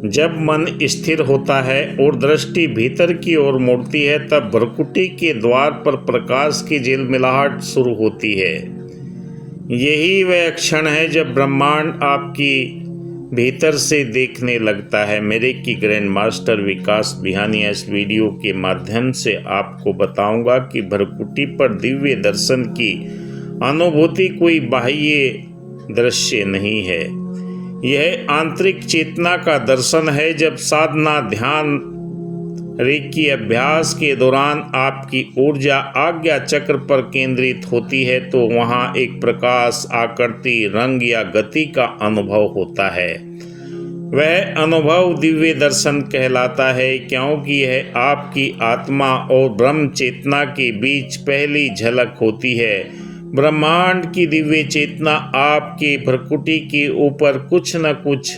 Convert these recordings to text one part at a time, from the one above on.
जब मन स्थिर होता है और दृष्टि भीतर की ओर मुड़ती है, तब भ्रकुटी के द्वार पर प्रकाश की झिलमिलाहट शुरू होती है। यही वह क्षण है जब ब्रह्मांड आपकी भीतर से देखने लगता है। मेरे की ग्रैंड मास्टर विकास बिहानिया इस वीडियो के माध्यम से आपको बताऊंगा कि भ्रकुटी पर दिव्य दर्शन की अनुभूति कोई बाह्य दृश्य नहीं है, यह आंतरिक चेतना का दर्शन है। जब साधना, ध्यान, रेकी अभ्यास के दौरान आपकी ऊर्जा आज्ञा चक्र पर केंद्रित होती है तो वहाँ एक प्रकाश, आकृति, रंग या गति का अनुभव होता है। वह अनुभव दिव्य दर्शन कहलाता है, क्योंकि यह आपकी आत्मा और ब्रह्म चेतना के बीच पहली झलक होती है। ब्रह्मांड की दिव्य चेतना आपके भ्रकुटी के ऊपर कुछ न कुछ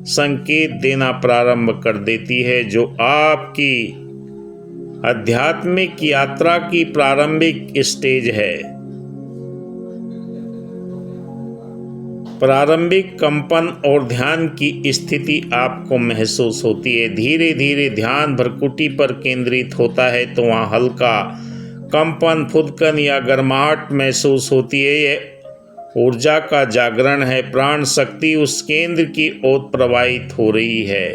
संकेत देना प्रारंभ कर देती है, जो आपकी आध्यात्मिक यात्रा की प्रारंभिक स्टेज है। प्रारंभिक कंपन और ध्यान की स्थिति आपको महसूस होती है। धीरे धीरे ध्यान भ्रकुटी पर केंद्रित होता है तो वहाँ हल्का कंपन, फुदकन या गर्माहट महसूस होती है। यह ऊर्जा का जागरण है, प्राण शक्ति उस केंद्र की ओर प्रवाहित हो रही है।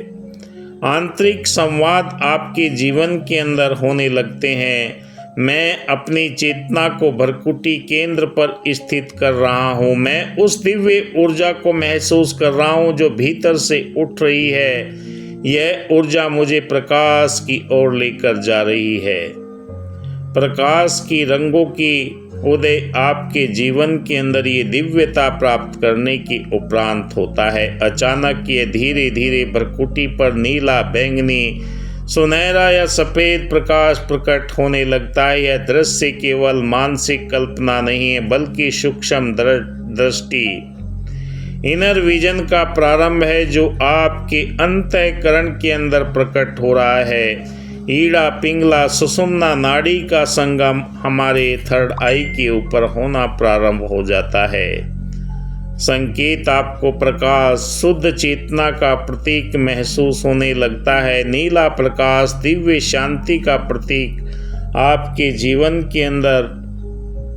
आंतरिक संवाद आपके जीवन के अंदर होने लगते हैं। मैं अपनी चेतना को भ्रकुटी केंद्र पर स्थित कर रहा हूँ। मैं उस दिव्य ऊर्जा को महसूस कर रहा हूँ जो भीतर से उठ रही है। यह ऊर्जा मुझे प्रकाश की ओर लेकर जा रही है। प्रकाश की रंगों की उदय आपके जीवन के अंदर ये दिव्यता प्राप्त करने के उपरांत होता है। अचानक ये धीरे धीरे भ्रकुटी पर नीला, बैंगनी, सुनहरा या सफ़ेद प्रकाश प्रकट होने लगता है। यह दृश्य केवल मानसिक कल्पना नहीं है, बल्कि सूक्ष्म दृष्टि, इनर विजन का प्रारंभ है, जो आपके अंतःकरण के अंदर प्रकट हो रहा है। ईड़ा, पिंगला, सुषुम्ना नाड़ी का संगम हमारे थर्ड आई के ऊपर होना प्रारंभ हो जाता है। संकेत आपको प्रकाश, शुद्ध चेतना का प्रतीक महसूस होने लगता है। नीला प्रकाश दिव्य शांति का प्रतीक आपके जीवन के अंदर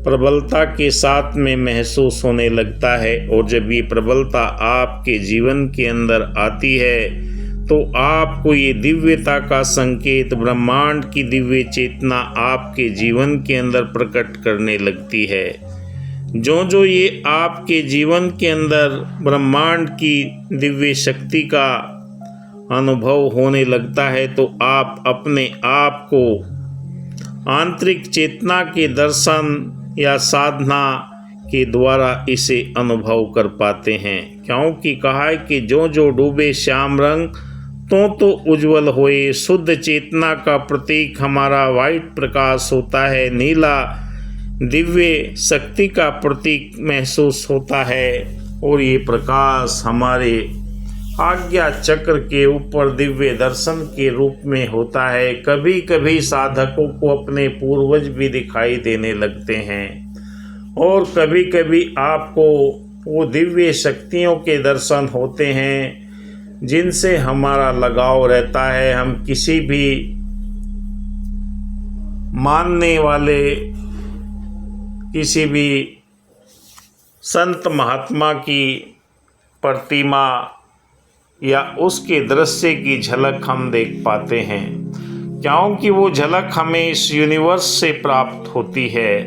प्रबलता के साथ में महसूस होने लगता है। और जब ये प्रबलता आपके जीवन के अंदर आती है तो आपको ये दिव्यता का संकेत, ब्रह्मांड की दिव्य चेतना आपके जीवन के अंदर प्रकट करने लगती है। जो जो ये आपके जीवन के अंदर ब्रह्मांड की दिव्य शक्ति का अनुभव होने लगता है तो आप अपने आप को आंतरिक चेतना के दर्शन या साधना के द्वारा इसे अनुभव कर पाते हैं। क्योंकि कहा है कि जो जो डूबे श्याम रंग तो उज्जवल होए। शुद्ध चेतना का प्रतीक हमारा वाइट प्रकाश होता है। नीला दिव्य शक्ति का प्रतीक महसूस होता है और ये प्रकाश हमारे आज्ञा चक्र के ऊपर दिव्य दर्शन के रूप में होता है। कभी कभी साधकों को अपने पूर्वज भी दिखाई देने लगते हैं और कभी कभी आपको वो दिव्य शक्तियों के दर्शन होते हैं जिनसे हमारा लगाव रहता है। हम किसी भी मानने वाले, किसी भी संत महात्मा की प्रतिमा या उसके दृश्य की झलक हम देख पाते हैं, क्योंकि वो झलक हमें इस यूनिवर्स से प्राप्त होती है।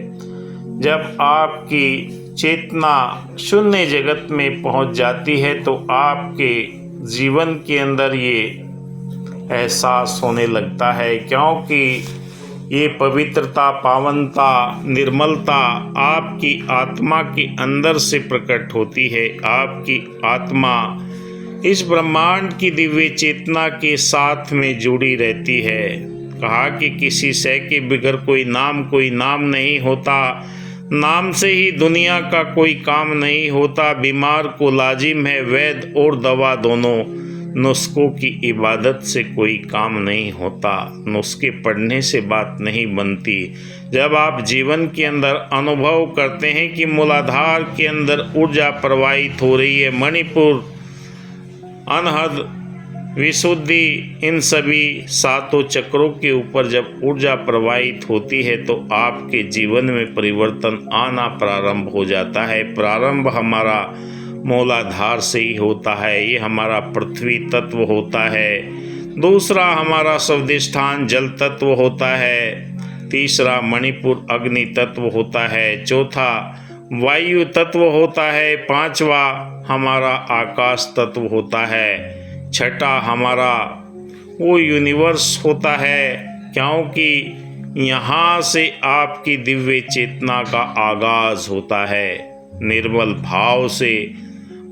जब आपकी चेतना शून्य जगत में पहुंच जाती है तो आपके जीवन के अंदर ये एहसास होने लगता है, क्योंकि ये पवित्रता, पावनता, निर्मलता आपकी आत्मा के अंदर से प्रकट होती है। आपकी आत्मा इस ब्रह्मांड की दिव्य चेतना के साथ में जुड़ी रहती है। कहा कि किसी शय के बगैर कोई नाम नहीं होता। नाम से ही दुनिया का कोई काम नहीं होता। बीमार को लाजिम है वैद और दवा दोनों। नुस्खों की इबादत से कोई काम नहीं होता। नुस्खे पढ़ने से बात नहीं बनती। जब आप जीवन के अंदर अनुभव करते हैं कि मूलाधार के अंदर ऊर्जा प्रवाहित हो रही है, मणिपुर अनहद विशुद्धि, इन सभी सातों चक्रों के ऊपर जब ऊर्जा प्रवाहित होती है तो आपके जीवन में परिवर्तन आना प्रारंभ हो जाता है। प्रारंभ हमारा मूलाधार से ही होता है, ये हमारा पृथ्वी तत्व होता है। दूसरा हमारा स्वादिष्ठान जल तत्व होता है। तीसरा मणिपुर अग्नि तत्व होता है। चौथा वायु तत्व होता है। पांचवा हमारा आकाश तत्व होता है। छठा हमारा वो यूनिवर्स होता है, क्योंकि यहाँ से आपकी दिव्य चेतना का आगाज होता है। निर्मल भाव से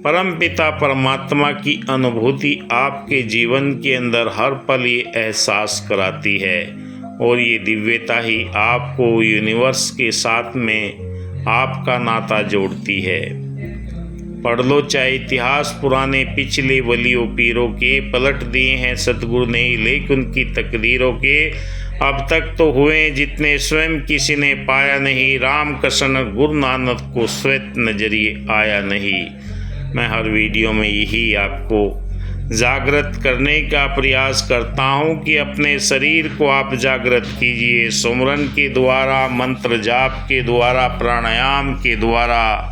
परमपिता परमात्मा की अनुभूति आपके जीवन के अंदर हर पल ये एहसास कराती है, और ये दिव्यता ही आपको यूनिवर्स के साथ में आपका नाता जोड़ती है। पढ़ लो चाहे इतिहास पुराने पिछले वलियों पीरों के, पलट दिए हैं सतगुरु ने लेकिन उनकी तकदीरों के। अब तक तो हुए जितने स्वयं किसी ने पाया नहीं, राम कृष्ण गुरु नानक को श्वेत नजरिए आया नहीं। मैं हर वीडियो में यही आपको जागृत करने का प्रयास करता हूँ कि अपने शरीर को आप जागृत कीजिए, सुमरन के द्वारा, मंत्र जाप के द्वारा, प्राणायाम के द्वारा,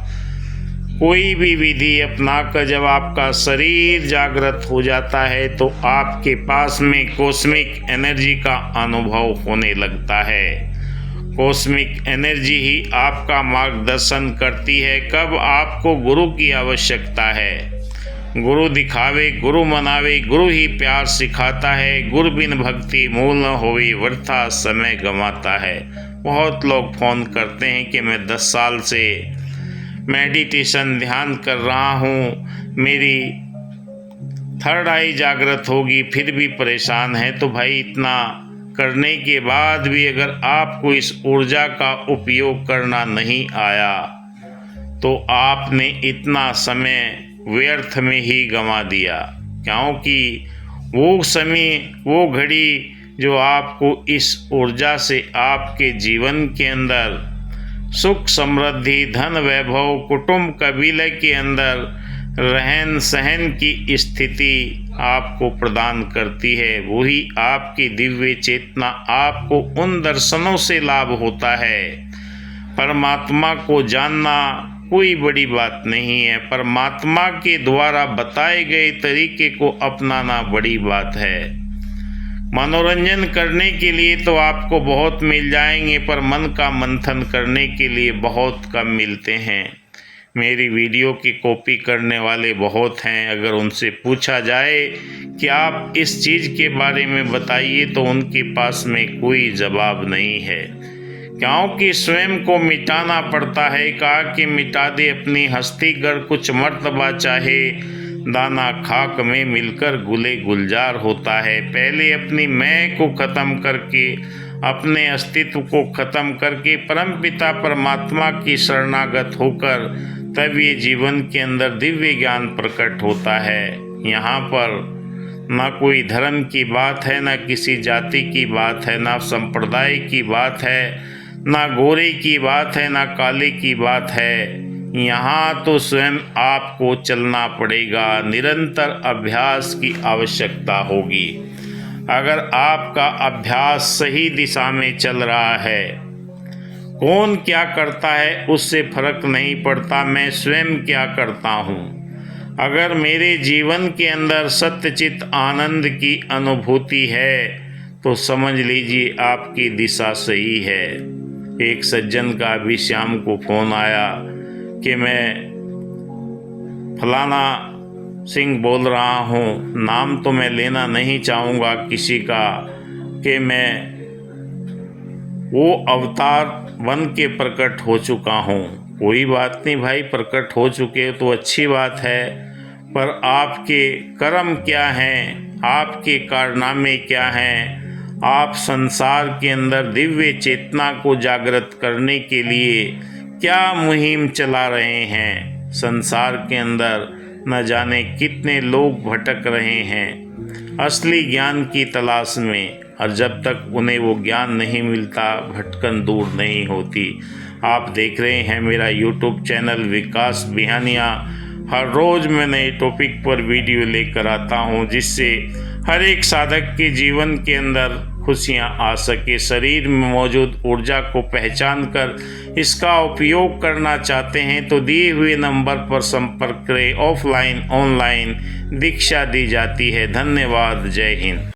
कोई भी विधि अपनाकर जब आपका शरीर जागृत हो जाता है तो आपके पास में कॉस्मिक एनर्जी का अनुभव होने लगता है। कॉस्मिक एनर्जी ही आपका मार्गदर्शन करती है कब आपको गुरु की आवश्यकता है। गुरु दिखावे, गुरु मनावे, गुरु ही प्यार सिखाता है। गुरु बिन भक्ति मूल न होवे, वृथा समय गंवाता है। बहुत लोग फ़ोन करते हैं कि मैं 10 साल से मेडिटेशन ध्यान कर रहा हूँ, मेरी थर्ड आई जागृत होगी, फिर भी परेशान है। तो भाई इतना करने के बाद भी अगर आपको इस ऊर्जा का उपयोग करना नहीं आया तो आपने इतना समय व्यर्थ में ही गंवा दिया, क्योंकि वो समय, वो घड़ी जो आपको इस ऊर्जा से आपके जीवन के अंदर सुख समृद्धि, धन वैभव, कुटुंब कबीले के अंदर रहन सहन की स्थिति आपको प्रदान करती है, वही आपकी दिव्य चेतना आपको उन दर्शनों से लाभ होता है। परमात्मा को जानना कोई बड़ी बात नहीं है, परमात्मा के द्वारा बताए गए तरीके को अपनाना बड़ी बात है। मनोरंजन करने के लिए तो आपको बहुत मिल जाएंगे, पर मन का मंथन करने के लिए बहुत कम मिलते हैं। मेरी वीडियो की कॉपी करने वाले बहुत हैं, अगर उनसे पूछा जाए कि आप इस चीज़ के बारे में बताइए तो उनके पास में कोई जवाब नहीं है, क्योंकि स्वयं को मिटाना पड़ता है। कहा कि मिटा दे अपनी हस्ती, कर कुछ मर्तबा चाहे दाना खाक में मिलकर गुले गुलजार होता है। पहले अपनी मैं को ख़त्म करके, अपने अस्तित्व को ख़त्म करके परमपिता परमात्मा की शरणागत होकर तब ये जीवन के अंदर दिव्य ज्ञान प्रकट होता है। यहाँ पर ना कोई धर्म की बात है, ना किसी जाति की बात है, ना संप्रदाय की बात है, ना गोरे की बात है, ना काले की बात है। यहाँ तो स्वयं आपको चलना पड़ेगा, निरंतर अभ्यास की आवश्यकता होगी। अगर आपका अभ्यास सही दिशा में चल रहा है, कौन क्या करता है उससे फर्क नहीं पड़ता, मैं स्वयं क्या करता हूँ। अगर मेरे जीवन के अंदर सत्यचित आनंद की अनुभूति है तो समझ लीजिए आपकी दिशा सही है। एक सज्जन का अभी शाम को फ़ोन आया कि मैं फलाना सिंह बोल रहा हूँ, नाम तो मैं लेना नहीं चाहूँगा किसी का, कि मैं वो अवतार बन के प्रकट हो चुका हूँ। कोई बात नहीं भाई, प्रकट हो चुके तो अच्छी बात है, पर आपके कर्म क्या हैं, आपके कारनामे क्या हैं, आप संसार के अंदर दिव्य चेतना को जागृत करने के लिए क्या मुहिम चला रहे हैं। संसार के अंदर न जाने कितने लोग भटक रहे हैं असली ज्ञान की तलाश में, और जब तक उन्हें वो ज्ञान नहीं मिलता भटकन दूर नहीं होती। आप देख रहे हैं मेरा यूट्यूब चैनल विकास बिहानिया। हर रोज़ मैं नए टॉपिक पर वीडियो लेकर आता हूं, जिससे हर एक साधक के जीवन के अंदर खुशियां आ सके। शरीर में मौजूद ऊर्जा को पहचान कर इसका उपयोग करना चाहते हैं तो दिए हुए नंबर पर संपर्क करें। ऑफलाइन ऑनलाइन दीक्षा दी जाती है। धन्यवाद। जय हिंद।